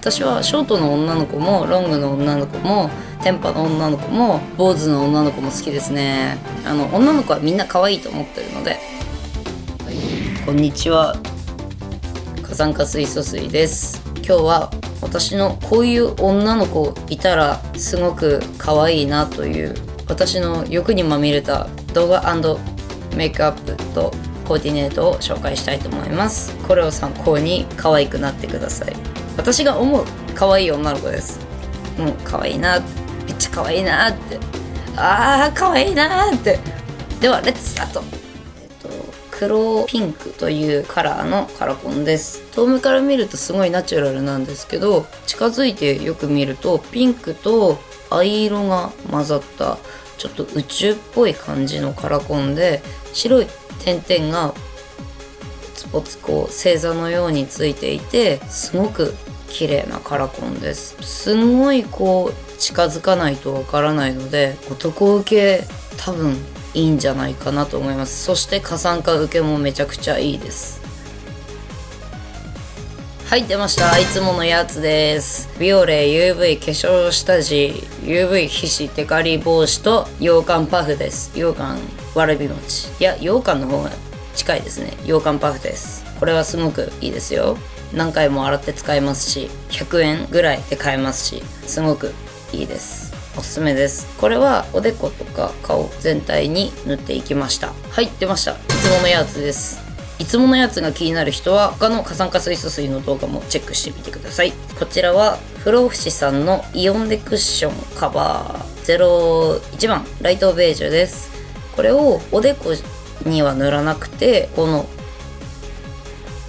私はショートの女の子もロングの女の子もテンパの女の子も坊主の女の子も好きですね。女の子はみんな可愛いと思ってるので。こんにちは、火山化水素水です。今日は私のこういう女の子いたらすごく可愛いなという私の欲にまみれた動画&メイクアップとコーディネートを紹介したいと思います。これを参考に可愛くなってください。私が思う可愛い女の子です。もう可愛いなって、めっちゃ可愛いなって、可愛いなって。ではレッツスタート。黒ピンクというカラーのカラコンです。遠目から見るとすごいナチュラルなんですけど、近づいてよく見るとピンクと藍色が混ざったちょっと宇宙っぽい感じのカラコンで、白い点々がポツポツ星座のようについていて、すごく綺麗なカラコンです。すんごい近づかないとわからないので、男受け多分いいんじゃないかなと思います。そして過酸化受けもめちゃくちゃいいです。はい、出ました。いつものやつです。ビオレ UV 化粧下地 UV 皮脂テカリ防止と羊羹パフです。羊羹わらび餅、いや羊羹の方が近いですね。羊羹パフです。これはすごくいいですよ。何回も洗って使えますし、100円ぐらいで買えますし、すごくいいです。おすすめです。これはおでことか顔全体に塗っていきました。はい、出ました。いつものやつです。いつものやつが気になる人は他の過酸化水素水の動画もチェックしてみてください。こちらは不老不死さんのイオンデクッションカバー01番ライトベージュです。これをおでこには塗らなくて、この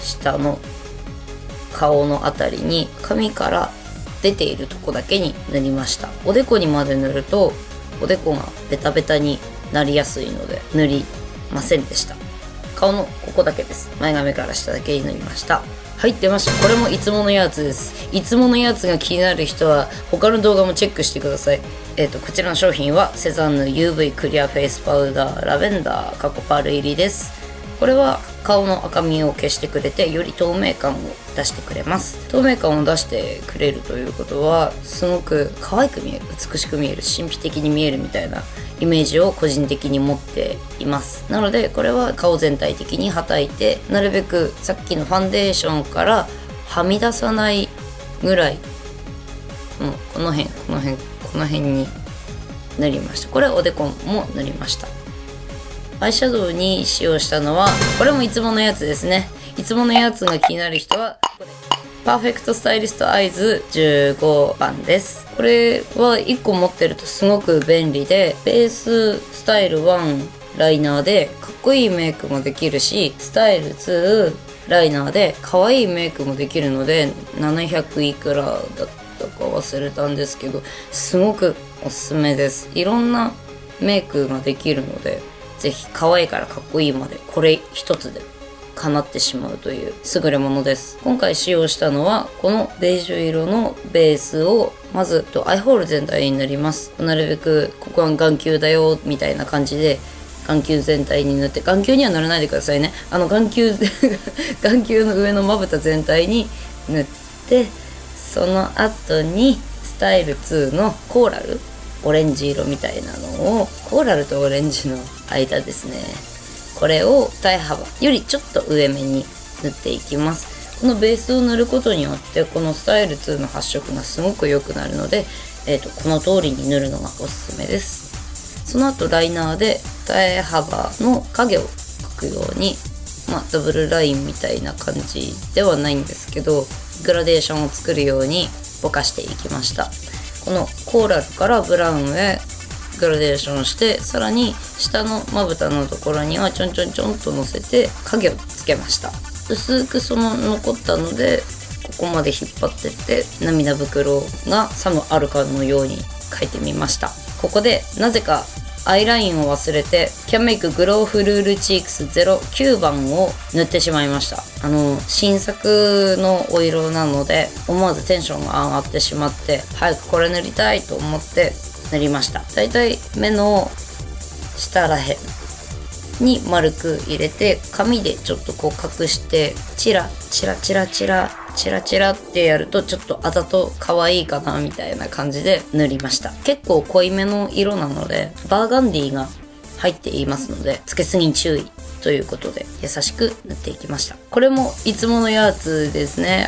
下の顔のあたりに髪から出ているとこだけに塗りました。おでこにまで塗るとおでこがベタベタになりやすいので塗りませんでした。顔のここだけです。前髪から下だけに塗りました。はい、出ました。これもいつものやつです。いつものやつが気になる人は他の動画もチェックしてください。こちらの商品はセザンヌ UV クリアフェイスパウダーラベンダー過去パール入りです。これは顔の赤みを消してくれて、より透明感を出してくれます。透明感を出してくれるということは、すごく可愛く見える、美しく見える、神秘的に見えるみたいなイメージを個人的に持っています。なのでこれは顔全体的にはたいて、なるべくさっきのファンデーションからはみ出さないぐらい、この辺に塗りました。これおでこも塗りました。アイシャドウに使用したのは、これもいつものやつですね。いつものやつが気になる人はこれパーフェクトスタイリストアイズ15番です。これは1個持ってるとすごく便利で、ベーススタイル1ライナーでかっこいいメイクもできるし、スタイル2ライナーで可愛いメイクもできるので、700いくらだったか忘れたんですけど、すごくおすすめです。いろんなメイクができるので、ぜひ可愛いからかっこいいまでこれ一つで叶ってしまうという優れものです。今回使用したのはこのベージュ色のベースをまずアイホール全体に塗ります。なるべくここは眼球だよみたいな感じで眼球全体に塗って、眼球には塗らないでくださいね。眼球眼球の上のまぶた全体に塗って、その後にスタイル2のコーラルオレンジ色みたいなのを、コーラルとオレンジの間ですね、これを二重幅よりちょっと上目に塗っていきます。このベースを塗ることによってこのスタイル2の発色がすごく良くなるので、この通りに塗るのがおすすめです。その後ライナーで二重幅の影を描くように、ダブルラインみたいな感じではないんですけど、グラデーションを作るようにぼかしていきました。このコーラルからブラウンへグラデーションして、さらに下のまぶたのところにはちょんちょんちょんとのせて影をつけました。薄く残ったので、ここまで引っ張ってって涙袋がさもあるかのように描いてみました。ここでなぜかアイラインを忘れて Can Make Glow Full Cheeks 09番を塗ってしまいました。新作のお色なので思わずテンションが上がってしまって、早くこれ塗りたいと思って塗りました。だいたい目の下らへんに丸く入れて、紙でちょっと隠してチラチラチラチラチラチラってやるとちょっとあざと可愛いかなみたいな感じで塗りました。結構濃いめの色なのでバーガンディが入っていますのでつけすぎに注意ということで優しく塗っていきました。これもいつものやつですね。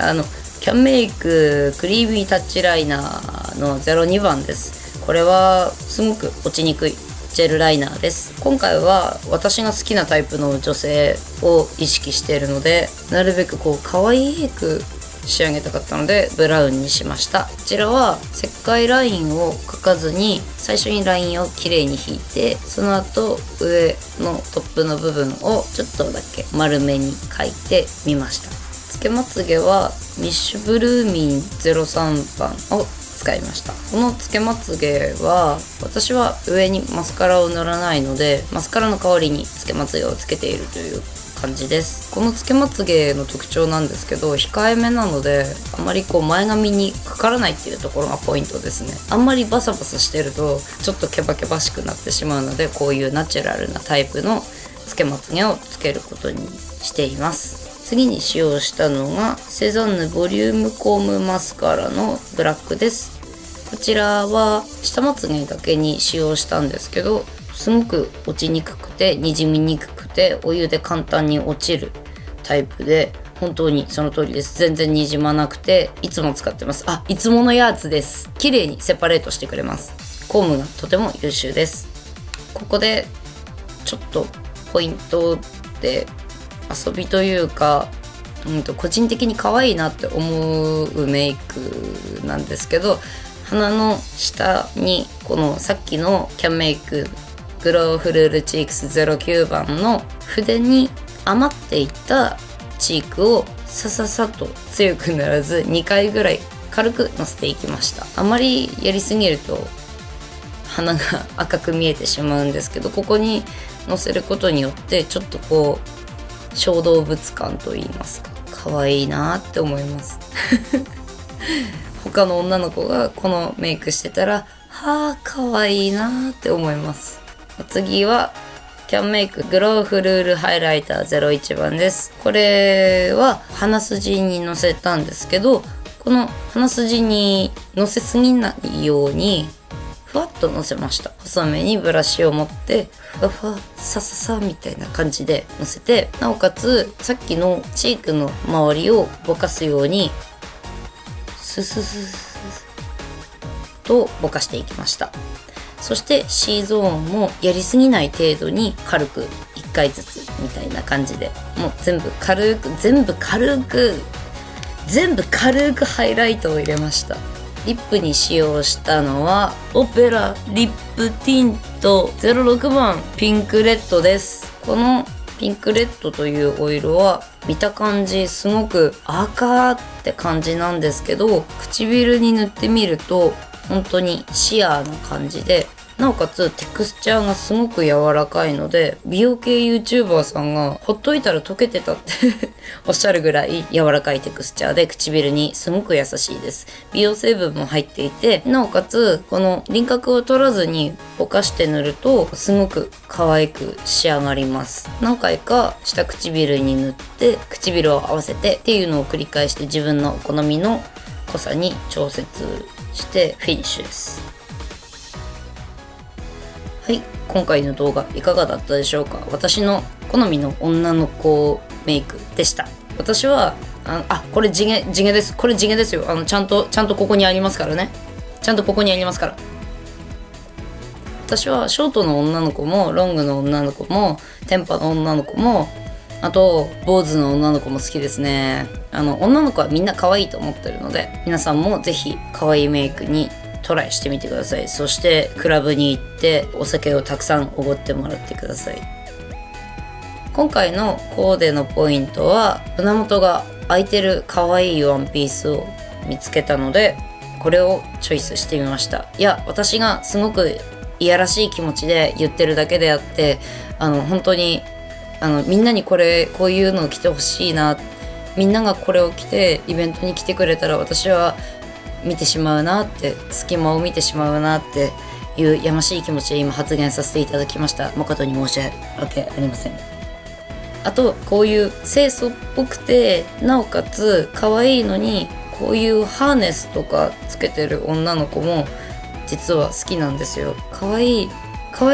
キャンメイククリーミータッチライナーの02番です。これはすごく落ちにくいジェルライナーです。今回は私が好きなタイプの女性を意識しているので、なるべくこう可愛く仕上げたかったのでブラウンにしました。こちらは石灰ラインを描かずに最初にラインをきれいに引いて、その後上のトップの部分をちょっとだけ丸めに描いてみました。つけまつげはミッシュブルーミン03番を使いました。このつけまつげは私は上にマスカラを塗らないので、マスカラの代わりにつけまつげをつけているという感じです。このつけまつげの特徴なんですけど、控えめなのであまりこう前髪にかからないっていうところがポイントですね。あんまりバサバサしてるとちょっとケバケバしくなってしまうので、こういうナチュラルなタイプのつけまつげをつけることにしています。次に使用したのがセザンヌボリュームコームマスカラのブラックです。こちらは下まつげだけに使用したんですけど、すごく落ちにくくてにじみにくくてお湯で簡単に落ちるタイプで、本当にその通りです。全然にじまなくていつも使ってます。いつものやつです。綺麗にセパレートしてくれます。コームがとても優秀です。ここでちょっとポイントで遊びというか、個人的に可愛いなって思うメイクなんですけど、鼻の下にこのさっきのキャンメイクグローフルールチークス09番の筆に余っていたチークをさささと強く塗らず2回ぐらい軽くのせていきました。あまりやりすぎると鼻が赤く見えてしまうんですけど、ここにのせることによってちょっとこう小動物感と言いますか、可愛いなって思います他の女の子がこのメイクしてたら可愛いなって思います。次はキャンメイクグローフルールハイライター01番です。これは鼻筋にのせたんですけど、この鼻筋にのせすぎないようにふわっとのせました。細めにブラシを持ってふわふわさささみたいな感じでのせて、なおかつさっきのチークの周りをぼかすようにススススとぼかしていきました。そして C ゾーンもやりすぎない程度に軽く1回ずつみたいな感じで、もう全部軽くハイライトを入れました。リップに使用したのはオペラリップティント06番ピンクレッドです。このピンクレッドというお色は見た感じすごく赤って感じなんですけど、唇に塗ってみると本当にシアーな感じで、なおかつテクスチャーがすごく柔らかいので、美容系 YouTuber さんがほっといたら溶けてたっておっしゃるぐらい柔らかいテクスチャーで唇にすごく優しいです。美容成分も入っていて、なおかつこの輪郭を取らずにぼかして塗るとすごく可愛く仕上がります。何回か下唇に塗って唇を合わせてっていうのを繰り返して自分の好みの濃さに調節してフィニッシュです。はい、今回の動画いかがだったでしょうか。私の好みの女の子メイクでした。私はこれ地毛です。これ地毛ですよ。ちゃんとここにありますからね。ちゃんとここにありますから。私はショートの女の子もロングの女の子もテンパの女の子も、あと坊主の女の子も好きですね。女の子はみんな可愛いと思ってるので、皆さんもぜひ可愛いメイクにトライしてみてください。そしてクラブに行ってお酒をたくさんおごってもらってください。今回のコーデのポイントは、胸元が開いてる可愛いワンピースを見つけたのでこれをチョイスしてみました。いや、私がすごくいやらしい気持ちで言ってるだけであって、本当にみんなにこういうのを着てほしいな、みんながこれを着てイベントに来てくれたら私は見てしまうなって、隙間を見てしまうなっていうやましい気持ちで今発言させていただきました。誠に申し訳ありません。あとこういう清楚っぽくてなおかつ可愛いのにこういうハーネスとかつけてる女の子も実は好きなんですよ。可愛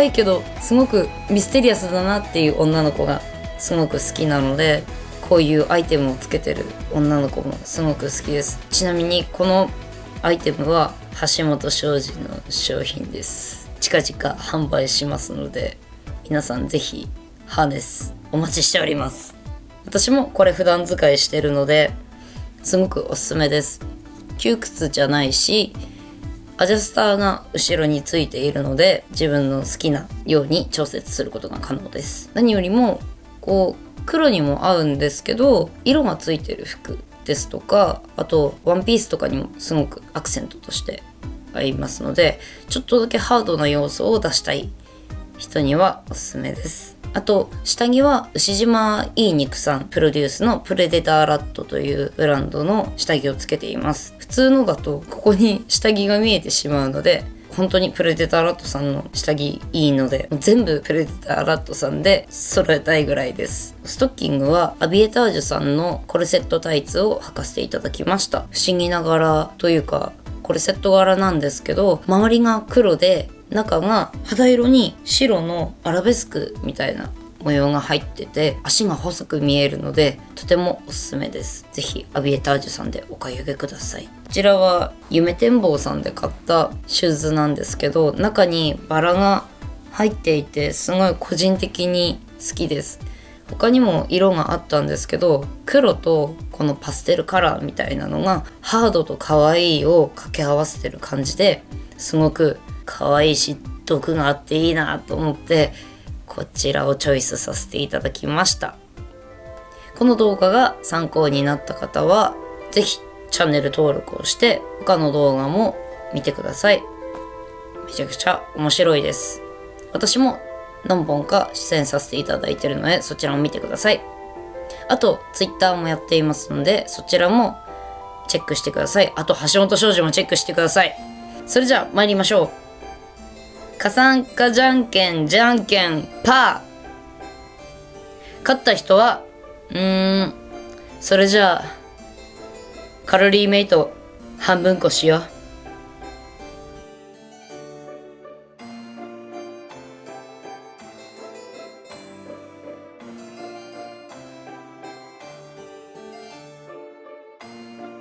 いけどすごくミステリアスだなっていう女の子がすごく好きなので、こういうアイテムをつけてる女の子もすごく好きです。ちなみにこのアイテムは橋本商事の商品です。近々販売しますので、皆さんぜひハーネスお待ちしております。私もこれ普段使いしてるのですごくおすすめです。窮屈じゃないし、アジャスターが後ろについているので自分の好きなように調節することが可能です。何よりもこう黒にも合うんですけど、色がついてる服ですとか、あとワンピースとかにもすごくアクセントとして合いますので、ちょっとだけハードな要素を出したい人にはおすすめです。あと下着は牛島いい肉さんプロデュースのプレデターラットというブランドの下着をつけています。普通のだとここに下着が見えてしまうので、本当にプレデターラットさんの下着いいので全部プレデターラットさんで揃えたいぐらいです。ストッキングはアビエタージュさんのコルセットタイツを履かせていただきました。不思議な柄というかコルセット柄なんですけど、周りが黒で中が肌色に白のアラベスクみたいな模様が入ってて足が細く見えるのでとてもおすすめです。ぜひアビエタージュさんでお買い上げください。こちらは夢展望さんで買ったシューズなんですけど、中にバラが入っていてすごい個人的に好きです。他にも色があったんですけど、黒とこのパステルカラーみたいなのがハードと可愛いを掛け合わせてる感じですごく可愛いし毒があっていいなと思ってこちらをチョイスさせていただきました。この動画が参考になった方はぜひチャンネル登録をして他の動画も見てください。めちゃくちゃ面白いです。私も何本か出演させていただいているのでそちらも見てください。あと Twitter もやっていますのでそちらもチェックしてください。あと橋本商事もチェックしてください。それじゃあ参りましょう。加算かじゃんけんじゃんけんパー。勝った人はそれじゃあカロリーメイト半分こしよう。